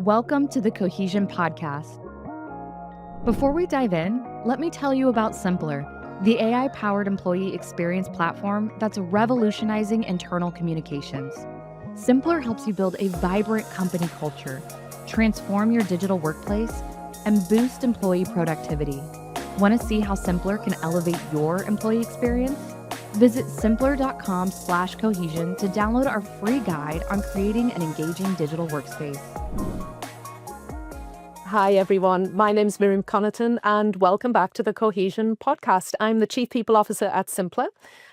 Welcome to the Cohesion Podcast. Before we dive in, let me tell you about Simpplr, the AI-powered employee experience platform that's revolutionizing internal communications. Simpplr helps you build a vibrant company culture, transform your digital workplace, and boost employee productivity. Want to see how Simpplr can elevate your employee experience? Visit simpplr.com/cohesion to download our free guide on creating an engaging digital workspace. Hi, everyone. My name's Miriam Connaughton, and welcome back to the Cohesion Podcast. I'm the Chief People Officer at Simpplr,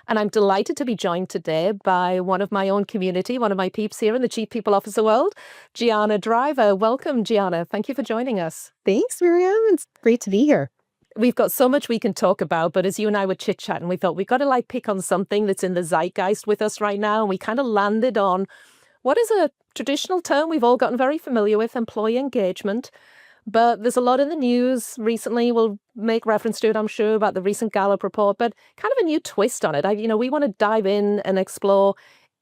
and I'm delighted to be joined today by one of my own community, one of my peeps here in the Chief People Officer world, Gianna Driver. Welcome, Gianna. Thank you for joining us. Thanks, Miriam. It's great to be here. We've got so much we can talk about, but as you and I were chit-chatting, we thought we've got to pick on something that's in the zeitgeist with us right now, and we kind of landed on what is a traditional term we've all gotten very familiar with, employee engagement. But there's a lot in the news recently. We'll make reference to it, I'm sure, about the recent Gallup report, but kind of a new twist on it. We want to dive in and explore,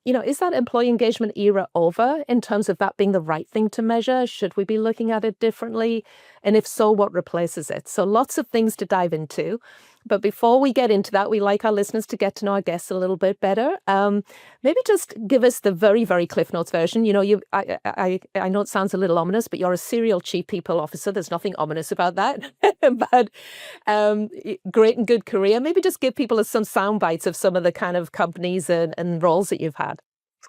is that employee engagement era over in terms of that being the right thing to measure? Should we be looking at it differently? And if so, what replaces it? So lots of things to dive into. But before we get into that, we like our listeners to get to know our guests a little bit better. Maybe just give us the very, very Cliff Notes version. I know it sounds a little ominous, but you're a serial Chief People Officer. There's nothing ominous about that. But great and good career. Maybe just give people some sound bites of some of the kind of companies and roles that you've had.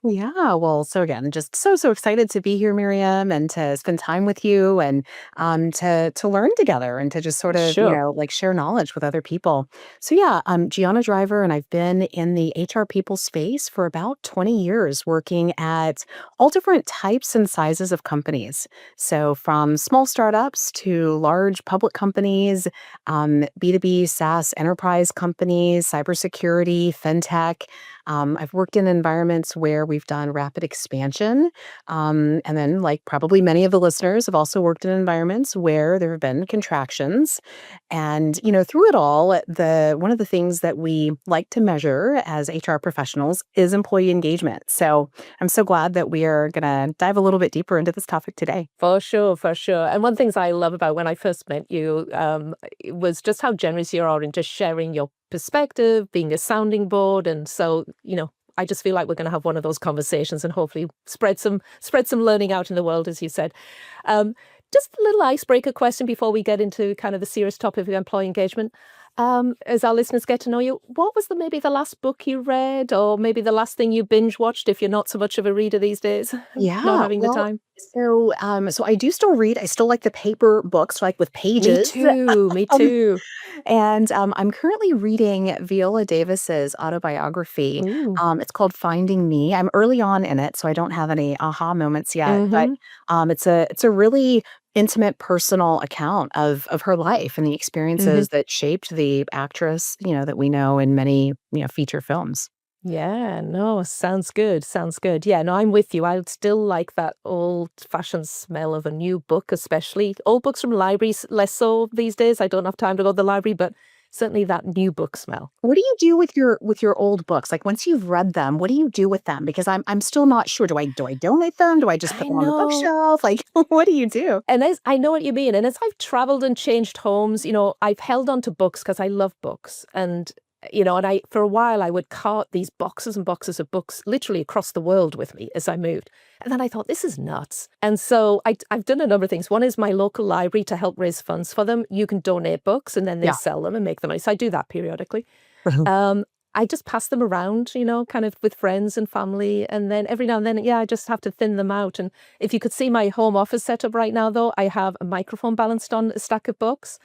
Yeah, well, so again, just so excited to be here, Miriam, and to spend time with you and to learn together and to just sort of, Sure. share knowledge with other people. So yeah, I'm Gianna Driver, and I've been in the HR people space for about 20 years, working at all different types and sizes of companies. So from small startups to large public companies, B2B, SaaS, enterprise companies, cybersecurity, fintech. I've worked in environments where we've done rapid expansion. And then, like probably many of the listeners, have also worked in environments where there have been contractions. And, through it all, one of the things that we like to measure as HR professionals is employee engagement. So I'm so glad that we are going to dive a little bit deeper into this topic today. For sure, for sure. And one of the things I love about when I first met you was just how generous you are in just sharing your perspective, being a sounding board. And so, I just feel like we're going to have one of those conversations and hopefully spread some learning out in the world, as you said. Just a little icebreaker question before we get into kind of the serious topic of employee engagement. As our listeners get to know you, what was maybe the last book you read, or maybe the last thing you binge watched if you're not so much of a reader these days? Yeah, Not having the time. So I do still read. I still like the paper books, like with Me pages. too. Me Um, too. And I'm currently reading Viola Davis's autobiography. Ooh. It's called Finding Me. I'm early on in it, so I don't have any aha moments yet. But Mm-hmm. it's a really intimate, personal account of her life and the Mm-hmm. experiences that shaped the actress, that we know in many feature films. Yeah, no, sounds good. Sounds good. Yeah, no, I'm with you. I still like that old-fashioned smell of a new book, especially old books from libraries, less so these days. I don't have time to go to the library, but certainly that new book smell. What do you do with your old books? Like once you've read them, what do you do with them? Because I'm still not sure. Do I donate them? Do I just put I them on the know. bookshelf? Like what do you do? And as I know what you mean. And as I've traveled and changed homes, I've held on to books because I love books. And for a while I would cart these boxes and boxes of books literally across the world with me as I moved. And then I thought, this is nuts. And so I've done a number of things. One is my local library to help raise funds for them. You can donate books and then they Yeah. sell them and make the money. So I do that periodically. I just pass them around, kind of with friends and family. And then every now and then, I just have to thin them out. And if you could see my home office setup right now, though, I have a microphone balanced on a stack of books.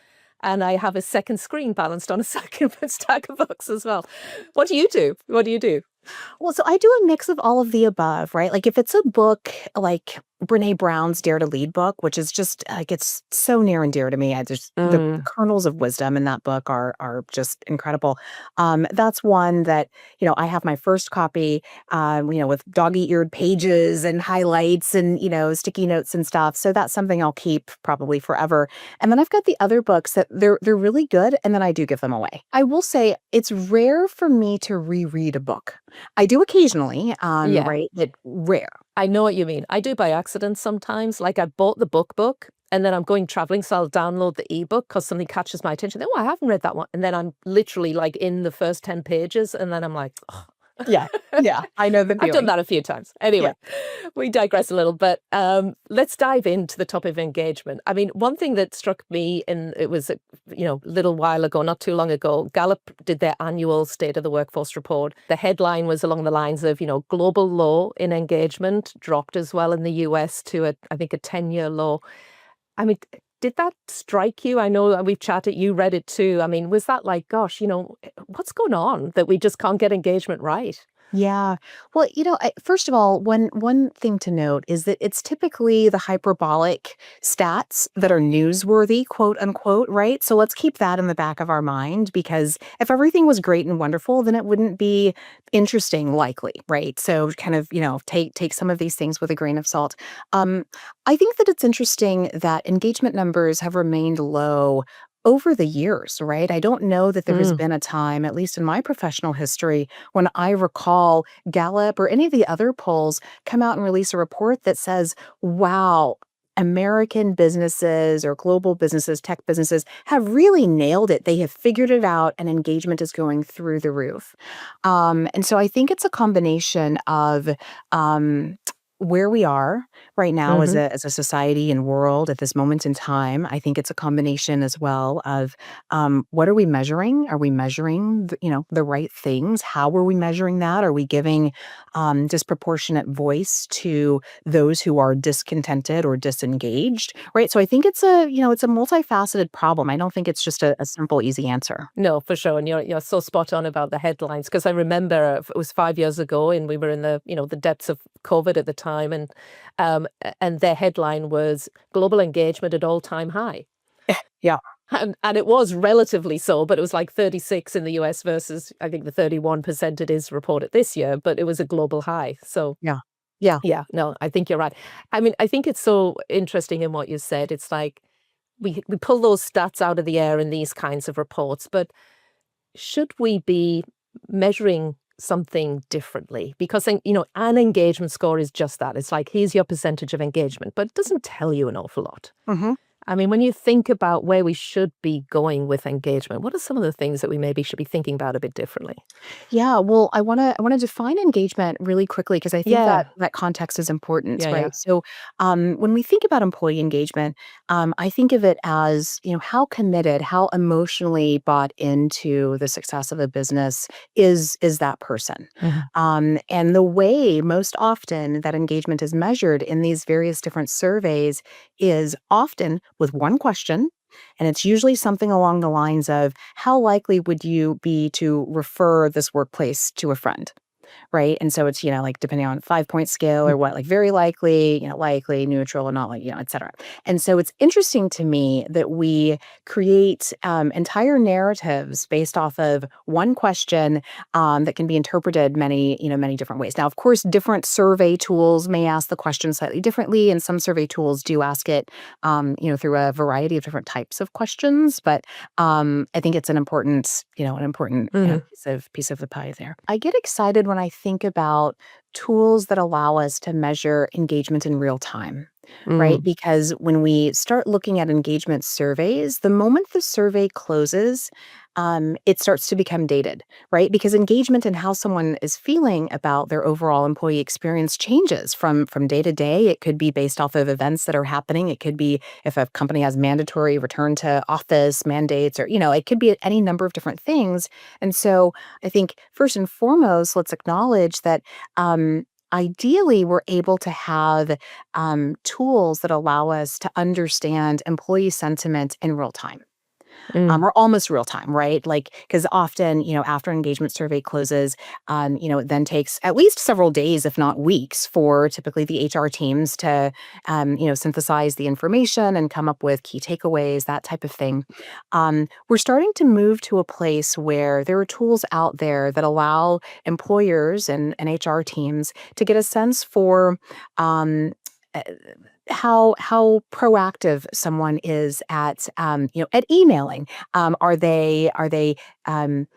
And I have a second screen balanced on a second stack of books as well. What do you do? What do you do? Well, so I do a mix of all of the above, right? Like if it's a book like Brene Brown's Dare to Lead book, which is just like it's so near and dear to me. I just the kernels of wisdom in that book are just incredible. That's one that I have my first copy, with doggy-eared pages and highlights and sticky notes and stuff. So that's something I'll keep probably forever. And then I've got the other books that they're really good, and then I do give them away. I will say it's rare for me to reread a book. I do occasionally, Yeah. right? But rare. I know what you mean. I do by accident sometimes. Like I bought the book and then I'm going traveling, so I'll download the ebook because something catches my attention. Oh, I haven't read that one. And then I'm literally like in the first 10 pages and then I'm like, oh. Yeah. Yeah. I know the I've done feeling. that a few times. Anyway, we digress a little, but let's dive into the topic of engagement. I mean, one thing that struck me, and it was a little while ago, not too long ago, Gallup did their annual State of the Workforce report. The headline was along the lines of, global low in engagement dropped as well in the US to I think a 10-year low. I mean, did that strike you? I know we've chatted, you read it too. I mean, was that like, gosh, what's going on that we just can't get engagement right? Yeah. Well, first of all, one thing to note is that it's typically the hyperbolic stats that are newsworthy, quote unquote, right? So let's keep that in the back of our mind, because if everything was great and wonderful, then it wouldn't be interesting, likely, right? So kind of, take some of these things with a grain of salt. I think that it's interesting that engagement numbers have remained low over the years, right? I don't know that there has been a time, at least in my professional history, when I recall Gallup or any of the other polls come out and release a report that says, wow, American businesses or global businesses, tech businesses have really nailed it. They have figured it out and engagement is going through the roof. And so I think it's a combination of where we are right now as a society and world at this moment in time. I think it's a combination as well of what are we measuring? Are we measuring the right things? How are we measuring that? Are we giving disproportionate voice to those who are discontented or disengaged? Right. So I think it's it's a multifaceted problem. I don't think it's just a simple, easy answer. No, for sure. And you're so spot on about the headlines, because I remember it was 5 years ago and we were in the depths of COVID at the time, and their headline was global engagement at all-time high. Yeah. And it was relatively so, but it was like 36 in the US versus I think the 31% it is reported this year, but it was a global high. So Yeah. Yeah. yeah, no, I think you're right. I mean, I think it's so interesting in what you said. It's like we pull those stats out of the air in these kinds of reports, but should we be measuring something differently? Because an engagement score is just that. It's like, here's your percentage of engagement, but it doesn't tell you an awful lot. hmm I mean, when you think about where we should be going with engagement, what are some of the things that we maybe should be thinking about a bit differently? Yeah, well, I wanna define engagement really quickly because I think Yeah. that context is important, Yeah. right? So, when we think about employee engagement, I think of it as how committed, how emotionally bought into the success of a business is that person. Mhm. And the way most often that engagement is measured in these various different surveys is often with one question, and it's usually something along the lines of, how likely would you be to refer this workplace to a friend? Right? And so it's, like depending on 5-point scale or what, like very likely, likely, neutral, or not like, et cetera. And so it's interesting to me that we create entire narratives based off of one question that can be interpreted many different ways. Now, of course, different survey tools may ask the question slightly differently, and some survey tools do ask it, through a variety of different types of questions. But I think it's an important, Mhm. piece of the pie there. I get excited when I think about tools that allow us to measure engagement in real time, right? Mm. Because when we start looking at engagement surveys, the moment the survey closes, it starts to become dated, right? Because engagement and how someone is feeling about their overall employee experience changes from day to day. It could be based off of events that are happening. It could be if a company has mandatory return to office mandates, or it could be any number of different things. And so I think first and foremost, let's acknowledge that ideally we're able to have tools that allow us to understand employee sentiment in real time. Mm. Or almost real time, right? Like, because often, after engagement survey closes, it then takes at least several days, if not weeks, for typically the HR teams to, synthesize the information and come up with key takeaways, that type of thing. We're starting to move to a place where there are tools out there that allow employers and HR teams to get a sense for, uh, how proactive someone is at at emailing. Are they on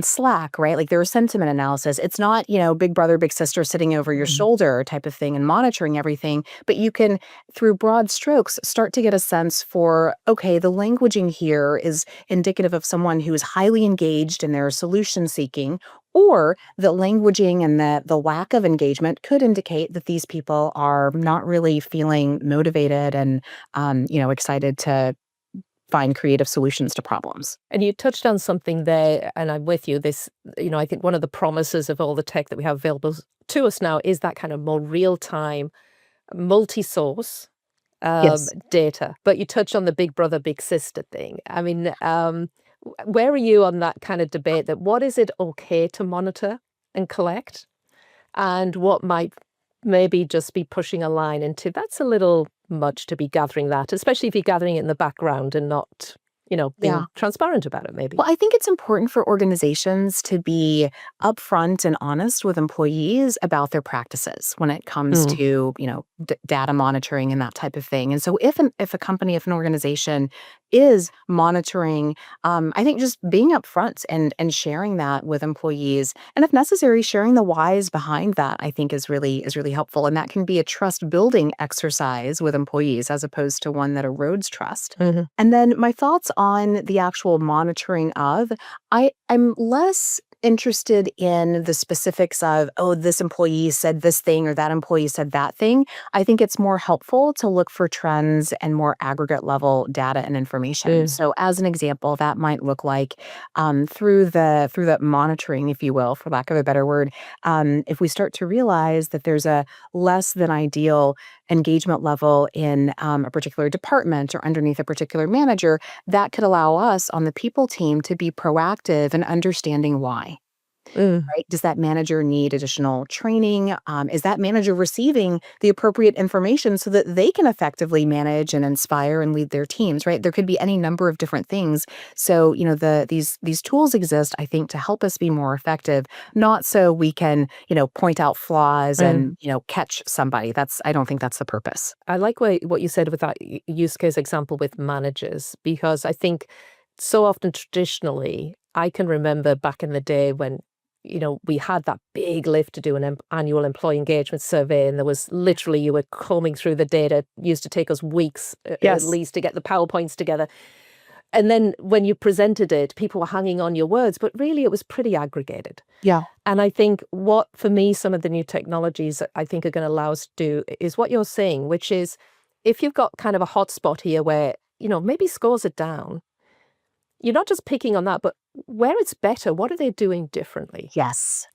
Slack, right? Like there is sentiment analysis. It's not big brother, big sister sitting over your shoulder type of thing and monitoring everything, but you can through broad strokes start to get a sense for, okay, the languaging here is indicative of someone who is highly engaged in their solution seeking, or the languaging and the lack of engagement could indicate that these people are not really feeling motivated and excited to find creative solutions to problems. And you touched on something there, and I'm with you. I think one of the promises of all the tech that we have available to us now is that kind of more real-time, multi-source Yes. data. But you touched on the big brother, big sister thing. I mean, where are you on that kind of debate that what is it okay to monitor and collect, and what might maybe just be pushing a line into that's a little much to be gathering that, especially if you're gathering it in the background and not, being Yeah. transparent about it, maybe. Well, I think it's important for organizations to be upfront and honest with employees about their practices when it comes Mm. to, data monitoring and that type of thing. And so if a company, if an organization is monitoring, I think just being upfront and sharing that with employees, and if necessary, sharing the whys behind that, I think is really helpful. And that can be a trust building exercise with employees as opposed to one that erodes trust. Mhm. And then my thoughts on the actual monitoring of, I'm less interested in the specifics of, oh, this employee said this thing or that employee said that thing. I think it's more helpful to look for trends and more aggregate level data and information. Mm. So as an example, that might look like through the monitoring, if you will, for lack of a better word, if we start to realize that there's a less than ideal engagement level in a particular department or underneath a particular manager, that could allow us on the people team to be proactive in understanding why. Mm. Right? Does that manager need additional training? Is that manager receiving the appropriate information so that they can effectively manage and inspire and lead their teams? Right? There could be any number of different things. So these tools exist, I think, to help us be more effective, not so we can point out flaws Mm. and catch somebody. I don't think that's the purpose. I like what you said with that use case example with managers, because I think so often traditionally, I can remember back in the day when, we had that big lift to do an annual employee engagement survey, and there was literally, you were combing through the data. It used to take us weeks at Yes. least to get the PowerPoints together. And then when you presented it, people were hanging on your words, but really it was pretty aggregated. Yeah. And I think what, for me, some of the new technologies that I think are going to allow us to do is what you're saying, which is if you've got kind of a hotspot here where, maybe scores are down, you're not just picking on that, but where it's better, what are they doing differently? Yes.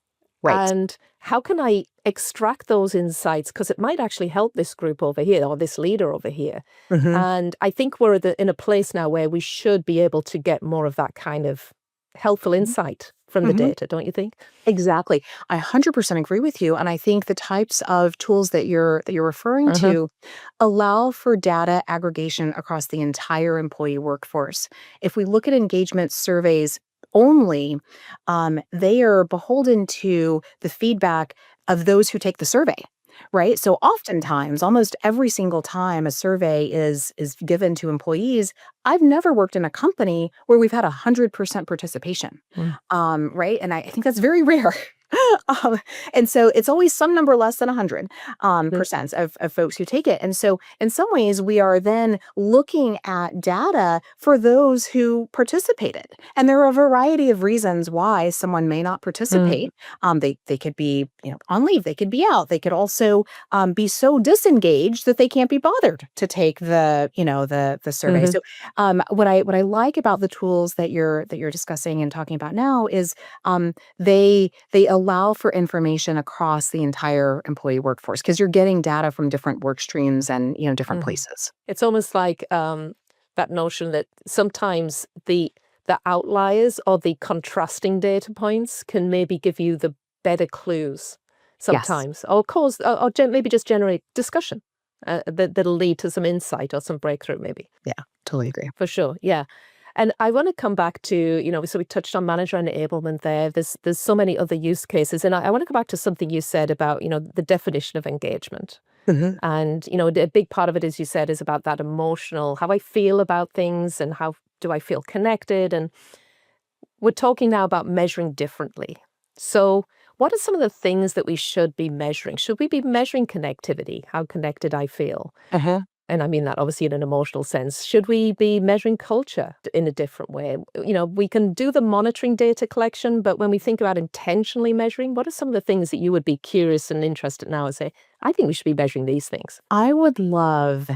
Right. And how can I extract those insights? Because it might actually help this group over here or this leader over here. Mhm. And I think we're in a place now where we should be able to get more of that kind of helpful insight from the Mhm. data, don't you think? Exactly. I 100% agree with you, and I think the types of tools that you're referring Mhm. to allow for data aggregation across the entire employee workforce. If we look at engagement surveys only, they are beholden to the feedback of those who take the survey. Right. So oftentimes, almost every single time a survey is given to employees, I've never worked in a company where we've had 100% participation. Mm. Right. And I think that's very rare. And so it's always some number less than 100 percent of folks who take it. And so in some ways, we are then looking at data for those who participated. And there are a variety of reasons why someone may not participate. They could be on leave, they could be out, they could also be so disengaged that they can't be bothered to take the survey. Mhm. So what I like about the tools that you're discussing and talking about now is they allow for information across the entire employee workforce because you're getting data from different work streams and different Mhm. places. It's almost like that notion that sometimes the outliers or the contrasting data points can maybe give you the better clues Yes. sometimes, or cause, or maybe just generate discussion that'll lead to some insight or some breakthrough, maybe. Yeah, totally agree. For sure, yeah. And I want to come back to, so we touched on manager enablement there. There's so many other use cases. And I want to go back to something you said about, the definition of engagement. Mhm. And, a big part of it, as you said, is about that emotional, how I feel about things and how do I feel connected. And we're talking now about measuring differently. So what are some of the things that we should be measuring? Should we be measuring connectivity, how connected I feel? Uh-huh. And I mean that obviously in an emotional sense. Should we be measuring culture in a different way? We can do the monitoring data collection, but when we think about intentionally measuring, what are some of the things that you would be curious and interested now and say, I think we should be measuring these things? I would love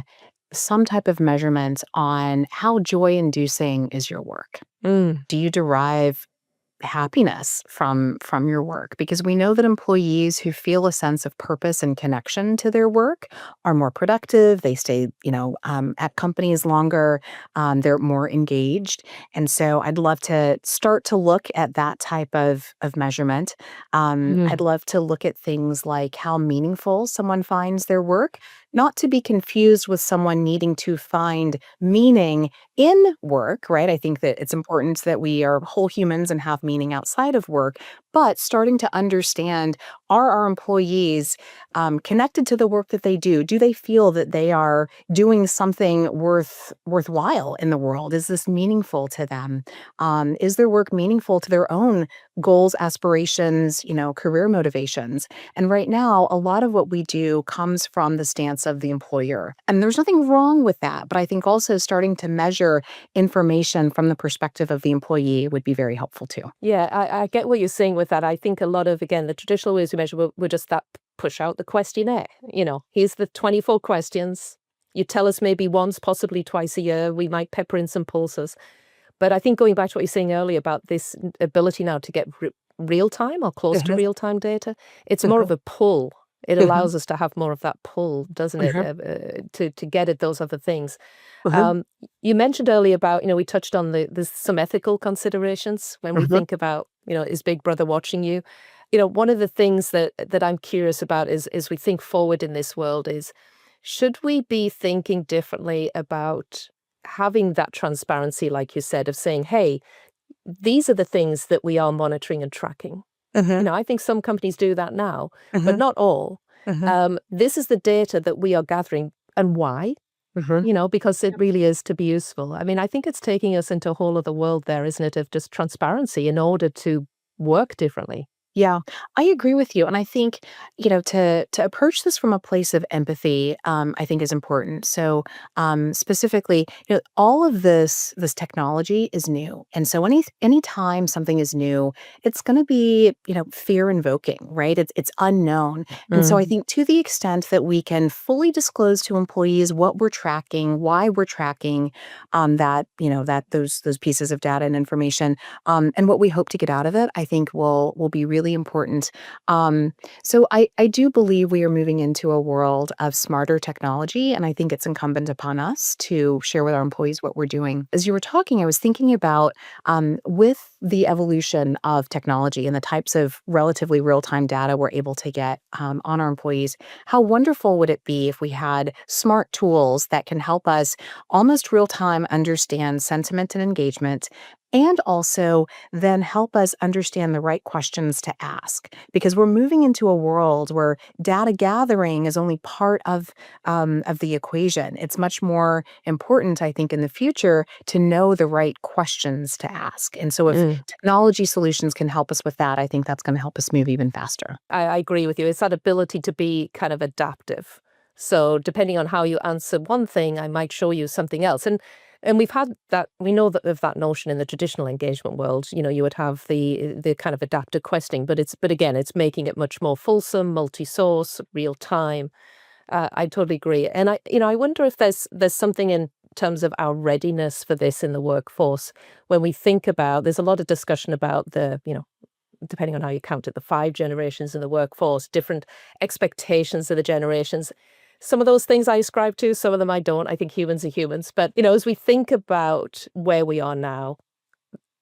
some type of measurement on how joy-inducing is your work. Mm. Do you derive happiness from your work? Because we know that employees who feel a sense of purpose and connection to their work are more productive. They stay, at companies longer. They're more engaged, and so I'd love to start to look at that type of measurement. I'd Mm. love to look at things like how meaningful someone finds their work, not to be confused with someone needing to find meaning in work, right? I think that it's important that we are whole humans and have meaning outside of work, but starting to understand, are our employees connected to the work that they do? Do they feel that they are doing something worthwhile in the world? Is this meaningful to them? Is their work meaningful to their own goals, aspirations, career motivations? And right now, a lot of what we do comes from the stance of the employer. And there's nothing wrong with that. But I think also starting to measure information from the perspective of the employee would be very helpful too. Yeah, I get what you're saying with that. I think a lot of, again, the traditional ways we measure were just that push out the questionnaire. Here's the 24 questions. You tell us maybe once, possibly twice a year. We might pepper in some pulses. But I think going back to what you're saying earlier about this ability now to get real time or close to Mhm, real time data, it's more of mhm, a pull. It mhm, allows us to have more of that pull, doesn't it, mhm, to get at those other things. mhm, Um, you mentioned earlier about, we touched on there's some ethical considerations when we mhm, think about, is Big Brother watching you? One of the things that I'm curious about is, as we think forward in this world is, should we be thinking differently about having that transparency, like you said, of saying, hey, these are the things that we are monitoring and tracking. mhm, I think some companies do that now, but mhm, not all. mhm, This is the data that we are gathering and why, mhm. because it really is to be useful. I mean, I think it's taking us into a whole other world there, isn't it, of just transparency in order to work differently. Yeah, I agree with you. And I think, to approach this from a place of empathy, I think is important. So specifically, all of this technology is new. And so anytime something is new, it's gonna be, fear invoking, right? It's unknown. And so I Mm. think to the extent that we can fully disclose to employees what we're tracking, why we're tracking those pieces of data and information, and what we hope to get out of it, I think will be really important. So I do believe we are moving into a world of smarter technology, and I think it's incumbent upon us to share with our employees what we're doing. As you were talking, I was thinking about with the evolution of technology and the types of relatively real-time data we're able to get on our employees, how wonderful would it be if we had smart tools that can help us almost real-time understand sentiment and engagement, and also then help us understand the right questions to ask, because we're moving into a world where data gathering is only part of the equation. It's much more important, I think, in the future to know the right questions to ask. And so if Mm. technology solutions can help us with that, I think that's going to help us move even faster. I agree with you. It's that ability to be kind of adaptive. So depending on how you answer one thing, I might show you something else. And we've had that, we know that of that notion in the traditional engagement world, you would have the kind of adaptive questioning, but again, it's making it much more fulsome, multi-source, real time. I totally agree. And I wonder if there's something in terms of our readiness for this in the workforce when we think about, there's a lot of discussion about depending on how you count it, the 5 generations in the workforce, different expectations of the generations. Some of those things I ascribe to, some of them I don't. I think humans are humans. But, as we think about where we are now,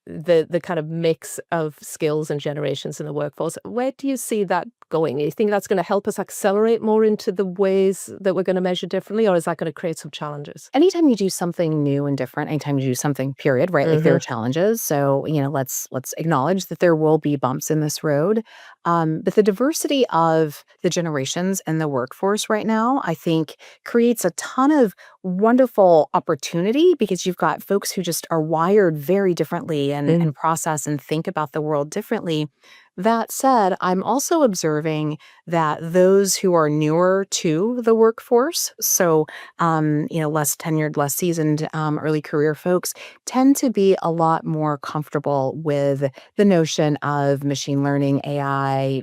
the kind of mix of skills and generations in the workforce, where do you see that going? You think that's going to help us accelerate more into the ways that we're going to measure differently, or is that going to create some challenges? Anytime you do something new and different, anytime you do something, period, right? Like there are challenges. So, let's acknowledge that there will be bumps in this road. But the diversity of the generations in the workforce right now, I think, creates a ton of wonderful opportunity because you've got folks who just are wired very differently and process and think about the world differently. That said, I'm also observing that those who are newer to the workforce, so less tenured, less seasoned, early career folks, tend to be a lot more comfortable with the notion of machine learning, AI,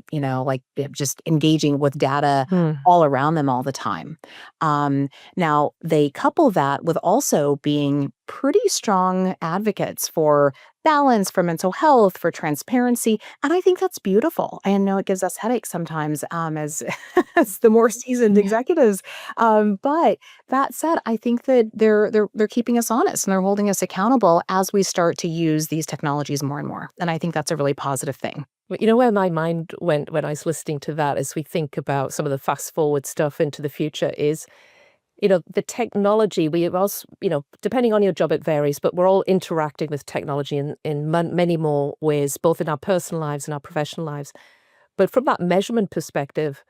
just engaging with data all around them all the time. Now, they couple that with also being pretty strong advocates for balance, for mental health, for transparency. And I think that's beautiful. I know it gives us headaches sometimes as, as the more seasoned executives. But that said, I think that they're keeping us honest and they're holding us accountable as we start to use these technologies more and more. And I think that's a really positive thing. But you know where my mind went when I was listening to that as we think about some of the fast forward stuff into the future is, the technology, we also, depending on your job, it varies, but we're all interacting with technology in many more ways, both in our personal lives and our professional lives. But from that measurement perspective,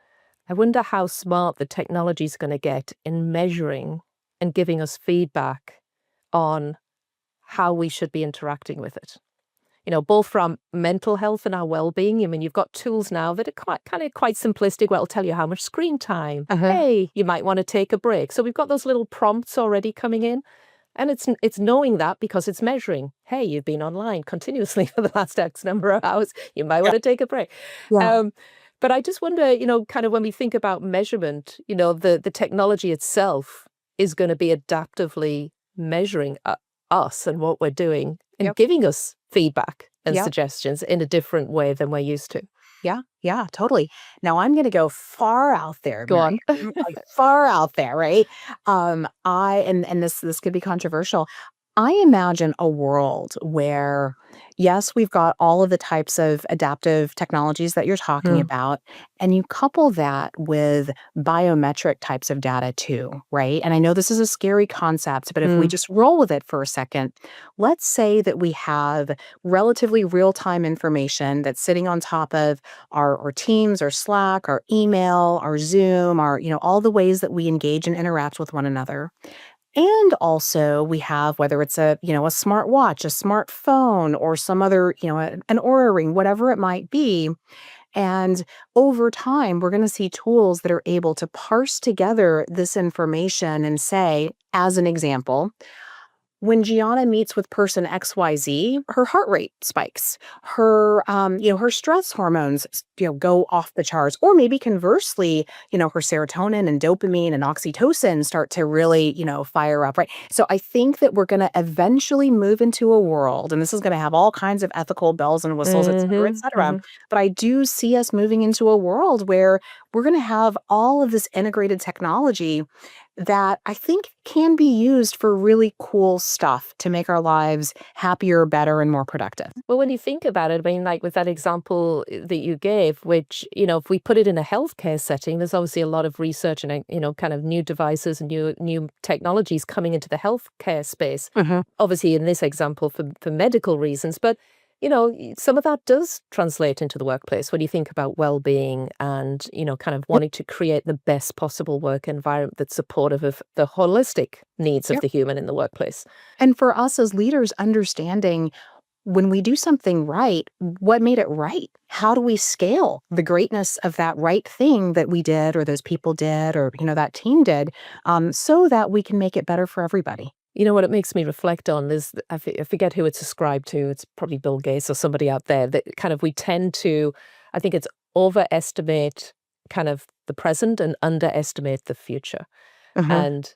I wonder how smart the technology is going to get in measuring and giving us feedback on how we should be interacting with it. Both from mental health and our well-being. I mean, you've got tools now that are quite simplistic. Well, it'll tell you how much screen time. Hey, you might want to take a break. So we've got those little prompts already coming in. And it's knowing that because it's measuring. Hey, you've been online continuously for the last X number of hours. You might want to take a break. Yeah. But I just wonder, kind of when we think about measurement, the technology itself is going to be adaptively measuring us and what we're doing and giving us feedback and suggestions in a different way than we're used to. Yeah, totally. Now I'm going to go far out there. Go on. Like far out there, right? And this could be controversial. I imagine a world where, yes, we've got all of the types of adaptive technologies that you're talking about, and you couple that with biometric types of data too, right? And I know this is a scary concept, but if we just roll with it for a second, let's say that we have relatively real-time information that's sitting on top of our Teams, our Slack, our email, our Zoom, our, all the ways that we engage and interact with one another. And also we have, whether it's a smartwatch, a smartphone, or some other, an Oura ring, whatever it might be. And over time, we're going to see tools that are able to parse together this information and say, as an example, when Gianna meets with person XYZ, her heart rate spikes. Her, her stress hormones, go off the charts. Or maybe conversely, her serotonin and dopamine and oxytocin start to really, fire up, right? So I think that we're going to eventually move into a world, and this is going to have all kinds of ethical bells and whistles, et cetera, et cetera. But I do see us moving into a world where we're going to have all of this integrated technology that I think can be used for really cool stuff to make our lives happier, better, and more productive. Well, when you think about it, I mean, like with that example that you gave, which, if we put it in a healthcare setting, there's obviously a lot of research and, kind of new devices and new technologies coming into the healthcare space. Obviously, in this example, for medical reasons, but some of that does translate into the workplace when you think about well-being and, kind of wanting to create the best possible work environment that's supportive of the holistic needs of the human in the workplace. And for us as leaders, understanding when we do something right, what made it right? How do we scale the greatness of that right thing that we did or those people did or, that team did so that we can make it better for everybody? What it makes me reflect on is, I forget who it's ascribed to, it's probably Bill Gates or somebody out there, that kind of we tend to, I think it's overestimate kind of the present and underestimate the future. And,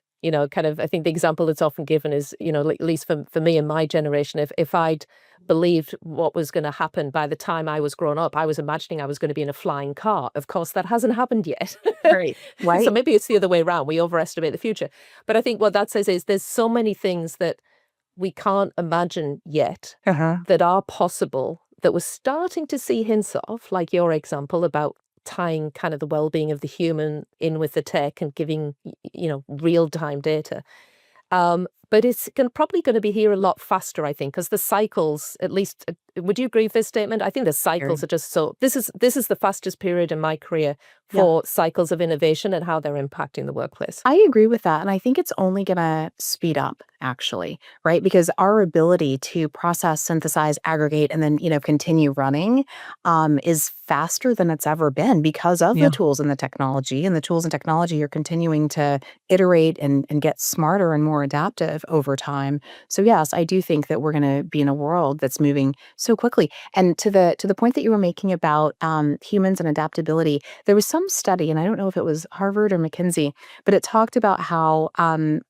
kind of, I think the example that's often given is, at least for me and my generation, if I'd believed what was going to happen by the time I was grown up, I was imagining I was going to be in a flying car. Of course, that hasn't happened yet. Right. So maybe it's the other way around. We overestimate the future. But I think what that says is there's so many things that we can't imagine yet that are possible, that we're starting to see hints of, like your example about tying kind of the well-being of the human in with the tech and giving, real-time data. But it's probably going to be here a lot faster, I think, because the cycles, at least, would you agree with this statement? I think the cycles are just so, this is the fastest period in my career for cycles of innovation and how they're impacting the workplace. I agree with that. And I think it's only going to speed up, actually, right? Because our ability to process, synthesize, aggregate, and then, continue running is faster than it's ever been because of the tools and the technology. And the tools and technology are continuing to iterate and get smarter and more adaptive over time. So yes, I do think that we're going to be in a world that's moving so quickly. And to the point that you were making about humans and adaptability, there was some study, and I don't know if it was Harvard or McKinsey, but it talked about how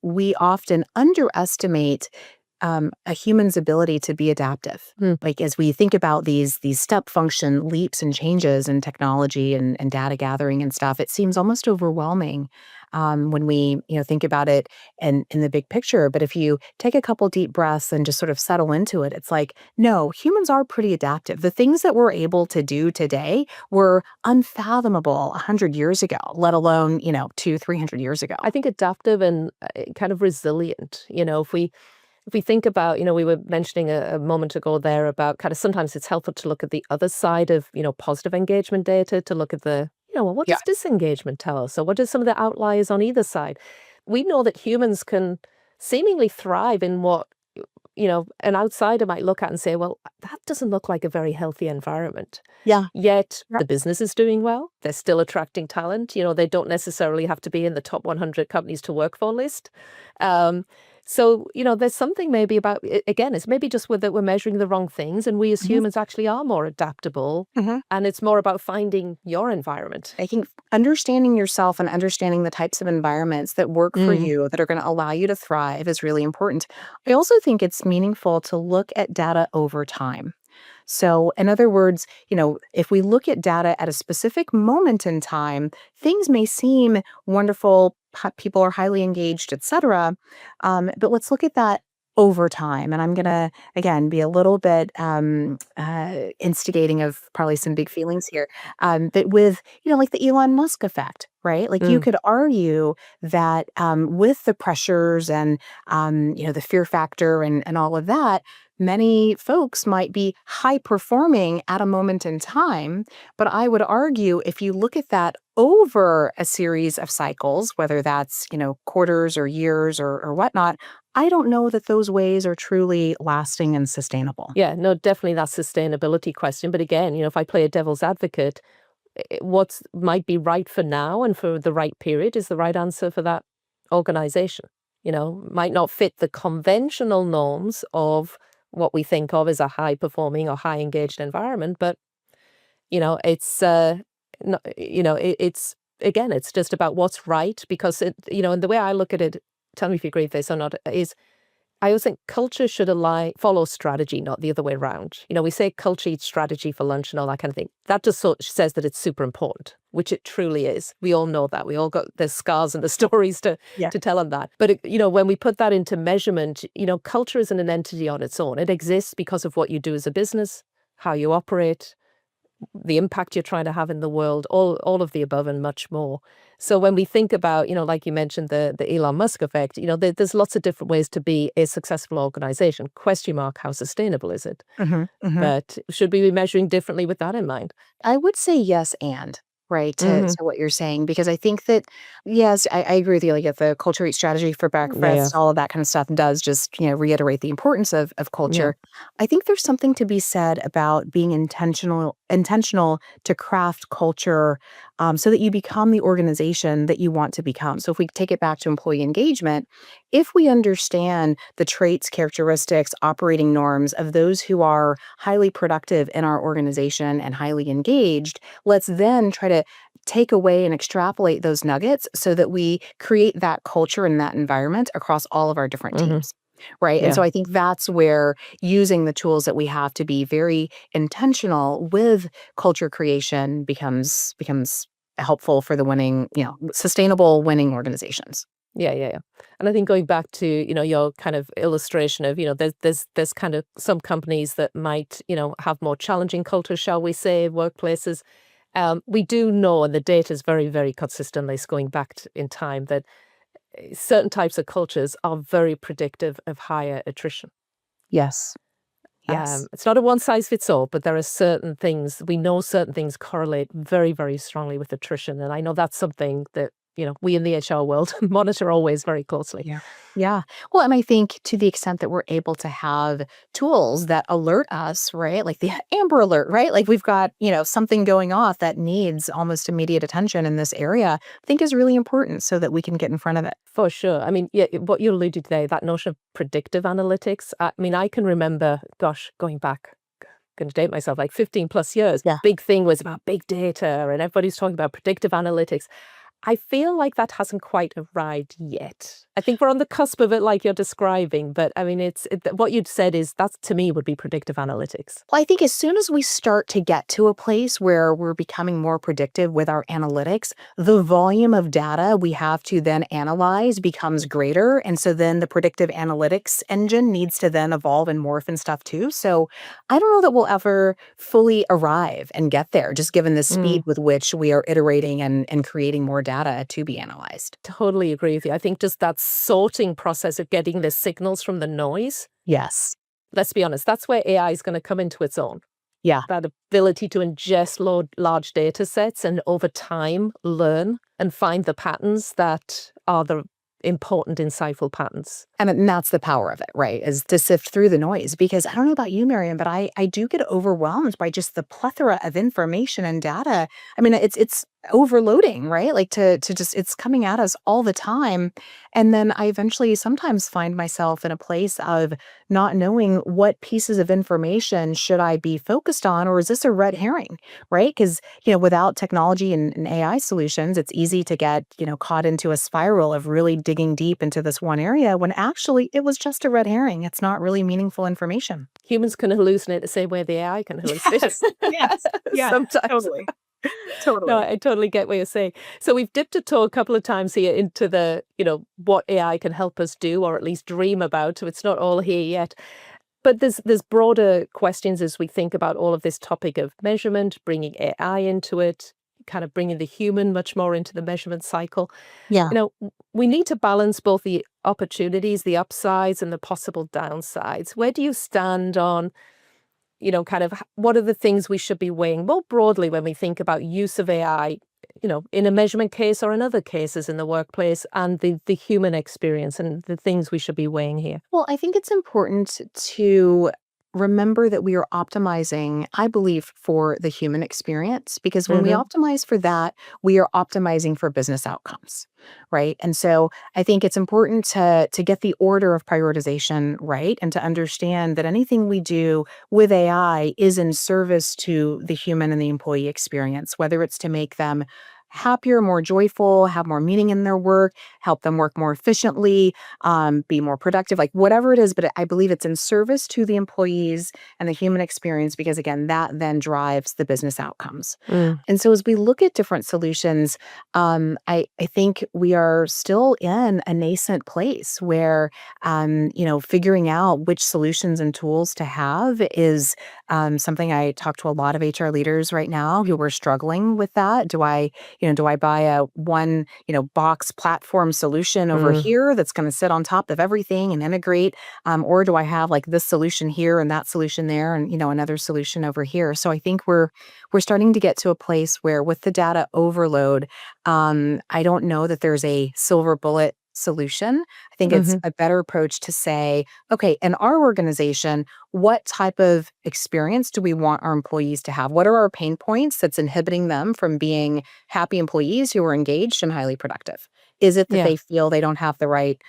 we often underestimate a human's ability to be adaptive. Like as we think about these step function leaps and changes in technology and data gathering and stuff, it seems almost overwhelming when we think about it in the big picture. But if you take a couple deep breaths and just sort of settle into it, it's like, no, humans are pretty adaptive. The things that we're able to do today were unfathomable 100 years ago, let alone 200-300 years ago. I think adaptive and kind of resilient. If we think about, we were mentioning a moment ago there about kind of sometimes it's helpful to look at the other side of, positive engagement data, to look at the, what does disengagement tell us? Or what are some of the outliers on either side? We know that humans can seemingly thrive in what, an outsider might look at and say, well, that doesn't look like a very healthy environment. Yet the business is doing well. They're still attracting talent. They don't necessarily have to be in the top 100 companies to work for list. So, there's something maybe about, again, it's maybe just that we're measuring the wrong things, and we as humans actually are more adaptable, and it's more about finding your environment. I think understanding yourself and understanding the types of environments that work for you, that are going to allow you to thrive, is really important. I also think it's meaningful to look at data over time. So in other words, if we look at data at a specific moment in time, things may seem wonderful, people are highly engaged, et cetera. But let's look at that over time. And I'm going to, again, be a little bit instigating of probably some big feelings here. But with, like the Elon Musk effect, right? Like you could argue that with the pressures and, the fear factor and all of that, many folks might be high performing at a moment in time, but I would argue if you look at that over a series of cycles, whether that's, quarters or years or whatnot, I don't know that those ways are truly lasting and sustainable. Yeah, no, definitely that sustainability question. But again, if I play a devil's advocate, what might be right for now and for the right period is the right answer for that organization. Might not fit the conventional norms of what we think of as a high performing or high engaged environment, but it's it's just about what's right, because and the way I look at it, tell me if you agree with this or not, is I always think culture should follow strategy, not the other way around. We say culture eats strategy for lunch and all that kind of thing. That just says that it's super important, which it truly is. We all know that. We all got the scars and the stories to tell on that. But, when we put that into measurement, culture isn't an entity on its own. It exists because of what you do as a business, how you operate, the impact you're trying to have in the world, all of the above and much more. So when we think about, like you mentioned, the Elon Musk effect, there's lots of different ways to be a successful organization. Question mark, how sustainable is it? But should we be measuring differently with that in mind? I would say yes and. Right, to what you're saying, because I think that, yes, I agree with you. Like, if the culture eats strategy for breakfast, all of that kind of stuff does just, reiterate the importance of culture. I think there's something to be said about being intentional to craft culture so that you become the organization that you want to become. So if we take it back to employee engagement, if we understand the traits, characteristics, operating norms of those who are highly productive in our organization and highly engaged, let's then try to take away and extrapolate those nuggets so that we create that culture and that environment across all of our different teams. Right. And so I think that's where using the tools that we have to be very intentional with culture creation becomes helpful for the winning, sustainable winning organizations. Yeah. And I think going back to, your kind of illustration of, there's kind of some companies that might, have more challenging cultures, shall we say, workplaces. We do know, and the data is very, very consistently going back in time, that certain types of cultures are very predictive of higher attrition. Yes. Yes. It's not a one size fits all, but there are certain things, we know certain things correlate very, very strongly with attrition. And I know that's something that, we in the HR world monitor always very closely. Yeah. Yeah. Well, and I think to the extent that we're able to have tools that alert us, right? Like the Amber Alert, right? Like we've got, something going off that needs almost immediate attention in this area, I think is really important so that we can get in front of it. For sure. I mean, yeah, what you alluded to there, that notion of predictive analytics. I mean, I can remember, going back, going to date myself, like 15 plus years, Yeah. big thing was about big data and everybody's talking about predictive analytics. I feel like that hasn't quite arrived yet. I think we're on the cusp of it, like you're describing. But I mean, what you'd said is that to me would be predictive analytics. Well, I think as soon as we start to get to a place where we're becoming more predictive with our analytics, the volume of data we have to then analyze becomes greater. And so then the predictive analytics engine needs to then evolve and morph and stuff too. So I don't know that we'll ever fully arrive and get there, just given the speed with which we are iterating and creating more data to be analyzed. Totally agree with you. I think just that sorting process of getting the signals from the noise. Yes. Let's be honest, that's where AI is going to come into its own. Yeah. That ability to ingest large data sets and over time learn and find the patterns that are the important, insightful patterns. And that's the power of it, right? Is to sift through the noise. Because I don't know about you, Miriam, but I do get overwhelmed by just the plethora of information and data. I mean, it's overloading, right? Like to just, it's coming at us all the time. And then I eventually sometimes find myself in a place of not knowing what pieces of information should I be focused on, or is this a red herring, right? Because, without technology and AI solutions, it's easy to get, caught into a spiral of really digging deep into this one area when actually it was just a red herring. It's not really meaningful information. Humans can hallucinate the same way the AI can hallucinate. Yes. Yeah, sometimes. Totally. Totally. No, I totally get what you're saying. So we've dipped a toe a couple of times here into the, what AI can help us do, or at least dream about. So it's not all here yet. But there's broader questions as we think about all of this topic of measurement, bringing AI into it, kind of bringing the human much more into the measurement cycle. Yeah. We need to balance both the opportunities, the upsides, and the possible downsides. Where do you stand on, kind of what are the things we should be weighing more broadly when we think about use of AI, in a measurement case or in other cases in the workplace, and the human experience and the things we should be weighing here? Well, I think it's important to remember that we are optimizing, I believe, for the human experience, because when we optimize for that, we are optimizing for business outcomes, right? And so I think it's important to get the order of prioritization right, and to understand that anything we do with AI is in service to the human and the employee experience, whether it's to make them happier, more joyful, have more meaning in their work, help them work more efficiently, be more productive, like whatever it is. But I believe it's in service to the employees and the human experience, because again, that then drives the business outcomes. And so as we look at different solutions, I think we are still in a nascent place where, figuring out which solutions and tools to have is something I talk to a lot of HR leaders right now who are struggling with that. Do I buy a one, box platform solution over here that's going to sit on top of everything and integrate? Or do I have like this solution here and that solution there and, another solution over here? So I think we're starting to get to a place where with the data overload, I don't know that there's a silver bullet solution. I think it's a better approach to say, okay, in our organization, what type of experience do we want our employees to have? What are our pain points that's inhibiting them from being happy employees who are engaged and highly productive? Is it that they feel they don't have the right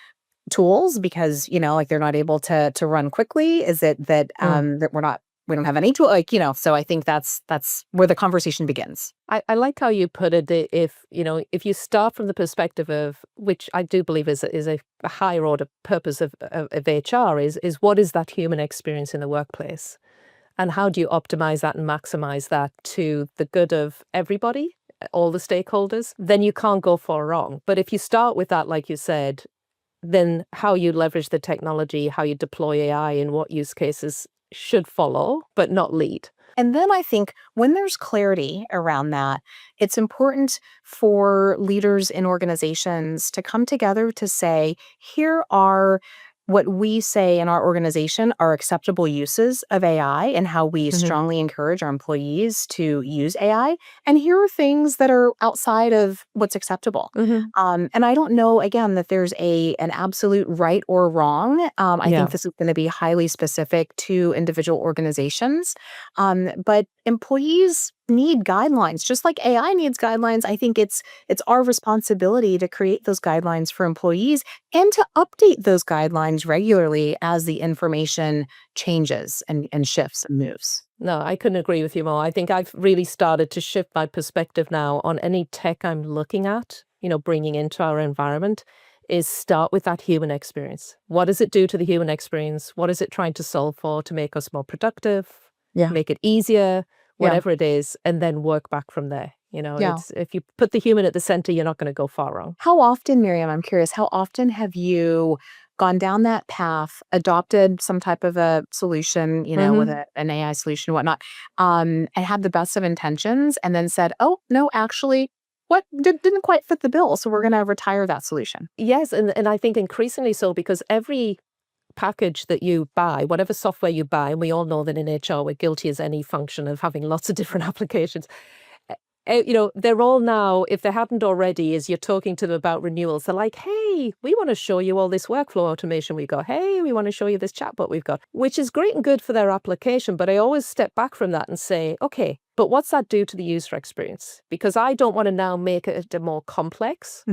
tools because, like they're not able to run quickly? Is it that that we don't have any tool, so I think that's where the conversation begins. I like how you put it. If you start from the perspective of, which I do believe is a higher order purpose of HR, is what is that human experience in the workplace, and how do you optimize that and maximize that to the good of everybody, all the stakeholders? Then you can't go far wrong. But if you start with that, like you said, then how you leverage the technology, how you deploy AI, and what use cases should follow, but not lead. And then I think when there's clarity around that, it's important for leaders in organizations to come together to say, here are what we say in our organization are acceptable uses of AI and how we Mhm. strongly encourage our employees to use AI. And here are things that are outside of what's acceptable. Mhm. And I don't know, again, that there's an absolute right or wrong. I Yeah. think this is going to be highly specific to individual organizations. But employees need guidelines, just like AI needs guidelines. I think it's our responsibility to create those guidelines for employees and to update those guidelines regularly as the information changes and shifts and moves. No, I couldn't agree with you more. I think I've really started to shift my perspective now on any tech I'm looking at, bringing into our environment, is start with that human experience. What does it do to the human experience? What is it trying to solve for to make us more productive, Yeah. make it easier, Yeah. whatever it is, and then work back from there. Yeah. It's if you put the human at the center, you're not going to go far wrong. How often, Miriam, I'm curious, how often have you gone down that path, adopted some type of a solution, with Mhm. an AI solution, whatnot, and had the best of intentions and then said, oh, no, actually, what didn't quite fit the bill. So we're going to retire that solution. Yes, and I think increasingly so because every package that you buy, whatever software you buy, and we all know that in HR we're guilty as any function of having lots of different applications. They're all now, if they hadn't already, as you're talking to them about renewals, they're like, hey, we want to show you all this workflow automation we got. Hey, we want to show you this chatbot we've got, which is great and good for their application. But I always step back from that and say, okay, but what's that do to the user experience? Because I don't want to now make it more complex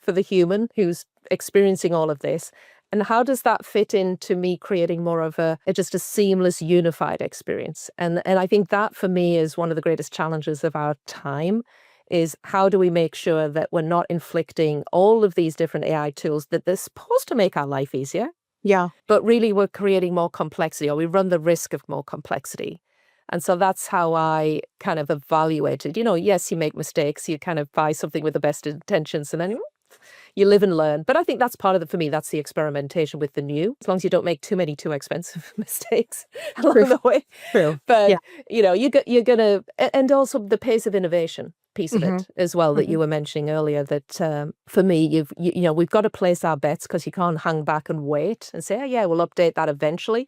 for the human who's experiencing all of this. And how does that fit into me creating more of just a seamless, unified experience? And I think that for me is one of the greatest challenges of our time is how do we make sure that we're not inflicting all of these different AI tools that they're supposed to make our life easier, Yeah. but really we're creating more complexity or we run the risk of more complexity. And so that's how I kind of evaluated, yes, you make mistakes, you kind of buy something with the best intentions and then you live and learn. But I think that's part of for me, that's the experimentation with the new, as long as you don't make too many too expensive mistakes along True. the way. True. But, Yeah. you're going to, and also the pace of innovation piece of Mhm. it as well that Mhm. you were mentioning earlier that for me, we've got to place our bets because you can't hang back and wait and say, oh, yeah, we'll update that eventually.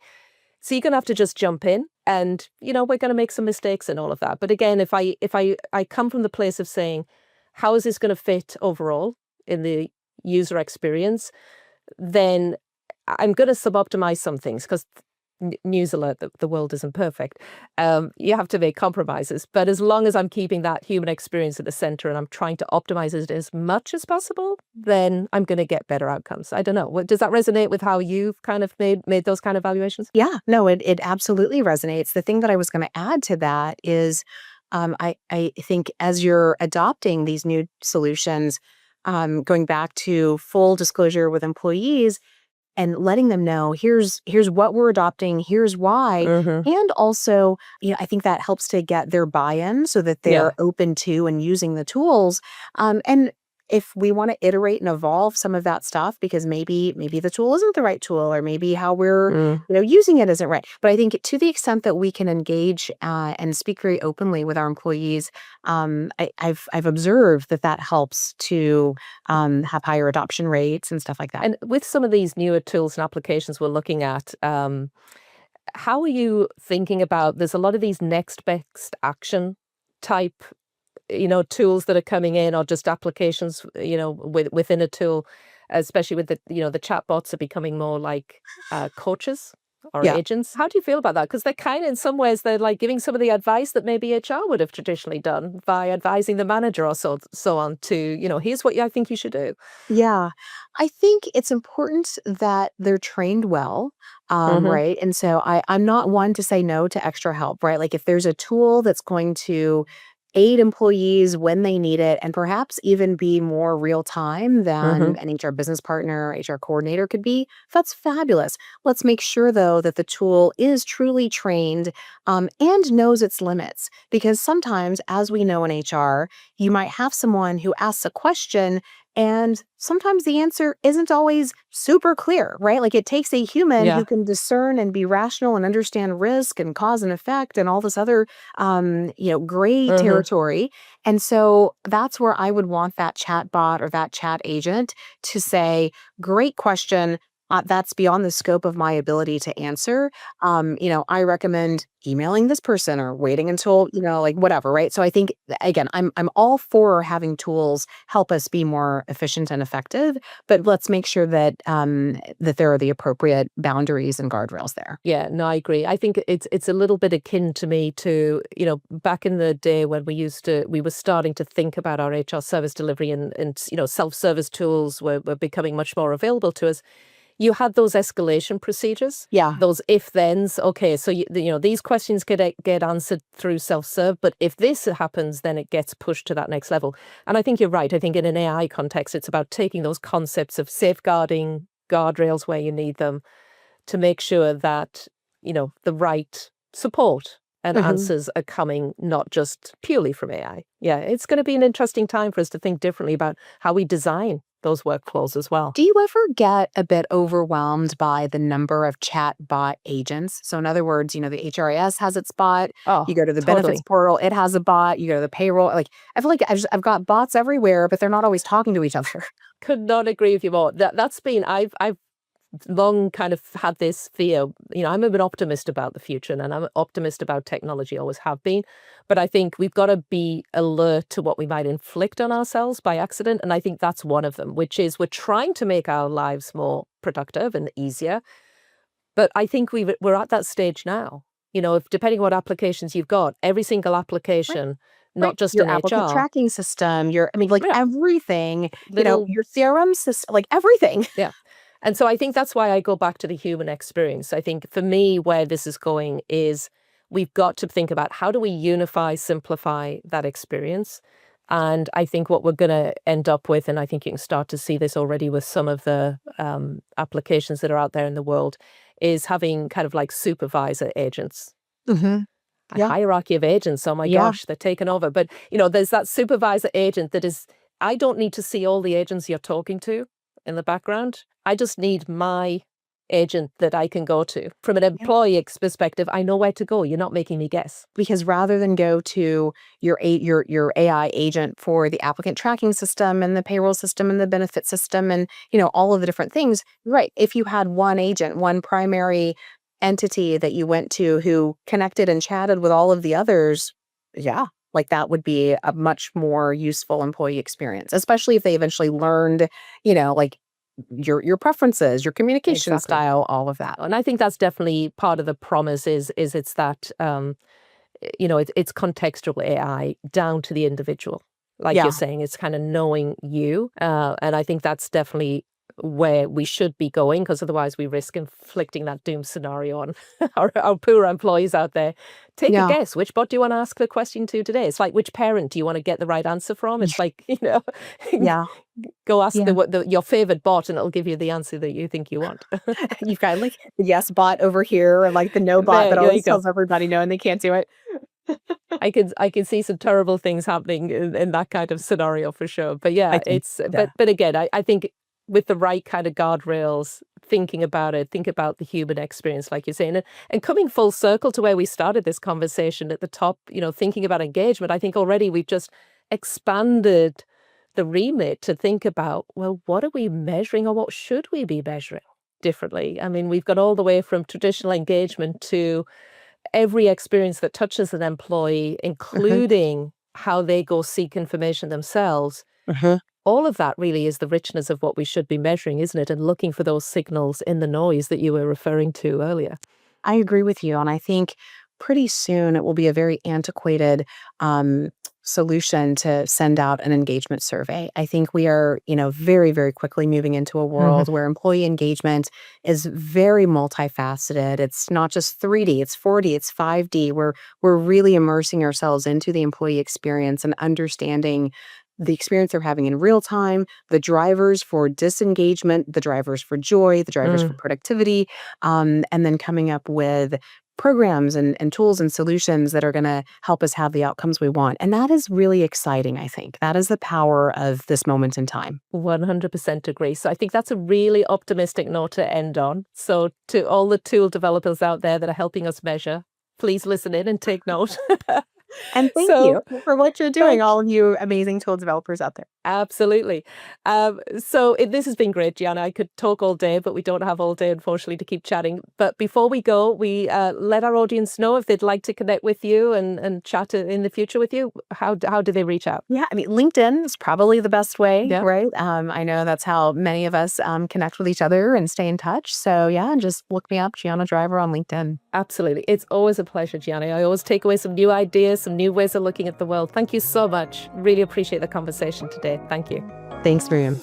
So you're going to have to just jump in and, we're going to make some mistakes and all of that. But again, if I come from the place of saying, how is this going to fit overall in the user experience, then I'm going to suboptimize some things because news alert, the world isn't perfect. You have to make compromises. But as long as I'm keeping that human experience at the center and I'm trying to optimize it as much as possible, then I'm going to get better outcomes. I don't know. Does that resonate with how you've kind of made those kind of evaluations? Yeah, no, it absolutely resonates. The thing that I was going to add to that is I think as you're adopting these new solutions, going back to full disclosure with employees and letting them know here's what we're adopting, here's why. Mm-hmm. And also, I think that helps to get their buy-in so that Yeah. they're open to and using the tools. And if we want to iterate and evolve some of that stuff, because maybe the tool isn't the right tool, or maybe how we're using it isn't right. But I think to the extent that we can engage and speak very openly with our employees, I've observed that helps to have higher adoption rates and stuff like that. And with some of these newer tools and applications we're looking at, how are you thinking about, there's a lot of these next best action type tools that are coming in or just applications, within a tool, especially with the chatbots are becoming more like coaches or Yeah. agents. How do you feel about that? Because they're kind of, in some ways, they're like giving some of the advice that maybe HR would have traditionally done by advising the manager or so on to, here's what I think you should do. Yeah. I think it's important that they're trained well, Mhm. right? And so I'm not one to say no to extra help, right? Like if there's a tool that's going to aid employees when they need it and perhaps even be more real time than Mhm. an HR business partner or HR coordinator could be, that's fabulous. Let's make sure, though, that the tool is truly trained and knows its limits. Because sometimes, as we know in HR, you might have someone who asks a question And sometimes the answer isn't always super clear, right? Like it takes a human Yeah. who can discern and be rational and understand risk and cause and effect and all this other, gray hmm territory. And so that's where I would want that chat bot or that chat agent to say, great question. That's beyond the scope of my ability to answer. I recommend emailing this person or waiting until, like whatever, right? So I think again, I'm all for having tools help us be more efficient and effective, but let's make sure that that there are the appropriate boundaries and guardrails there. Yeah, no, I agree. I think it's a little bit akin to me to, back in the day when we were starting to think about our HR service delivery and self-service tools were becoming much more available to us. You had those escalation procedures, Yeah. those if-thens. Okay, so these questions get answered through self-serve, but if this happens, then it gets pushed to that next level. And I think you're right. I think in an AI context, it's about taking those concepts of safeguarding guardrails where you need them to make sure that the right support and Mhm. answers are coming not just purely from AI. Yeah, it's going to be an interesting time for us to think differently about how we design those workflows as well. Do you ever get a bit overwhelmed by the number of chat bot agents? So, in other words, the HRIS has its bot. Oh, You go to the benefits totally. portal, it has a bot. You go to the payroll. Like, I feel like I've got bots everywhere, but they're not always talking to each other. Could not agree with you more. That's been I've long kind of had this fear. I'm an optimist about the future and I'm an optimist about technology, always have been. But I think we've got to be alert to what we might inflict on ourselves by accident. And I think that's one of them, which is we're trying to make our lives more productive and easier. But I think we're at that stage now. If depending on what applications you've got, every single Right. application, Right. not just Your in applicant HR, tracking system, like yeah, everything, little your CRM system, like everything. yeah. And so I think that's why I go back to the human experience. I think for me, where this is going is we've got to think about how do we unify, simplify that experience. And I think what we're going to end up with, and I think you can start to see this already with some of the applications that are out there in the world, is having kind of like supervisor agents, Hmm. a Yeah. hierarchy of agents. Oh my Yeah. gosh, they're taking over. But, there's that supervisor agent that is, I don't need to see all the agents you're talking to in the background. I just need my agent that I can go to. From an employee perspective, I know where to go. You're not making me guess. Because rather than go to your AI agent for the applicant tracking system and the payroll system and the benefit system and all of the different things, right? If you had one agent, one primary entity that you went to who connected and chatted with all of the others, yeah, like that would be a much more useful employee experience, especially if they eventually learned, like your preferences, your communication Exactly. style, all of that. And I think that's definitely part of the promise is it's that it's contextual AI down to the individual. Like you're Yeah. saying, it's kind of knowing you. And I think that's definitely where we should be going, because otherwise we risk inflicting that doom scenario on our poor employees out there. Take a Yeah. guess. Which bot do you want to ask the question to today? It's like, which parent do you want to get the right answer from? It's like, Yeah. go ask Yeah. your favorite bot and it'll give you the answer that you think you want. You've got like the yes bot over here and like the no bot that There you always go. tells everybody no and they can't do it. I can see some terrible things happening in that kind of scenario for sure. But yeah, Yeah. but again, I think with the right kind of guardrails, thinking about it, think about the human experience, like you're saying, and coming full circle to where we started this conversation at the top, thinking about engagement. I think already we've just expanded the remit to think about, well, what are we measuring or what should we be measuring differently? I mean, we've got all the way from traditional engagement to every experience that touches an employee, Mhm. including how they go seek information themselves. Mhm. All of that really is the richness of what we should be measuring, isn't it? And looking for those signals in the noise that you were referring to earlier. I agree with you. And I think pretty soon it will be a very antiquated solution to send out an engagement survey. I think we are, very, very quickly moving into a Mhm. world where employee engagement is very multifaceted. It's not just 3D, it's 4D, it's 5D. We're really immersing ourselves into the employee experience and understanding the experience they're having in real time, the drivers for disengagement, the drivers for joy, the drivers for Mm. productivity, and then coming up with programs and tools and solutions that are going to help us have the outcomes we want. And that is really exciting, I think. That is the power of this moment in time. 100% agree. So I think that's a really optimistic note to end on. So to all the tool developers out there that are helping us measure, please listen in and take note. And thank you for what you're doing, all of you amazing tool developers out there. Absolutely. This has been great, Gianna. I could talk all day, but we don't have all day, unfortunately, to keep chatting. But before we go, we let our audience know if they'd like to connect with you and chat in the future with you. How do they reach out? Yeah, I mean, LinkedIn is probably the best way, Yeah. right? I know that's how many of us connect with each other and stay in touch. So yeah, just look me up, Gianna Driver on LinkedIn. Absolutely. It's always a pleasure, Gianna. I always take away some new ideas, some new ways of looking at the world. Thank you so much. Really appreciate the conversation today. Thank you. Thanks, Miriam.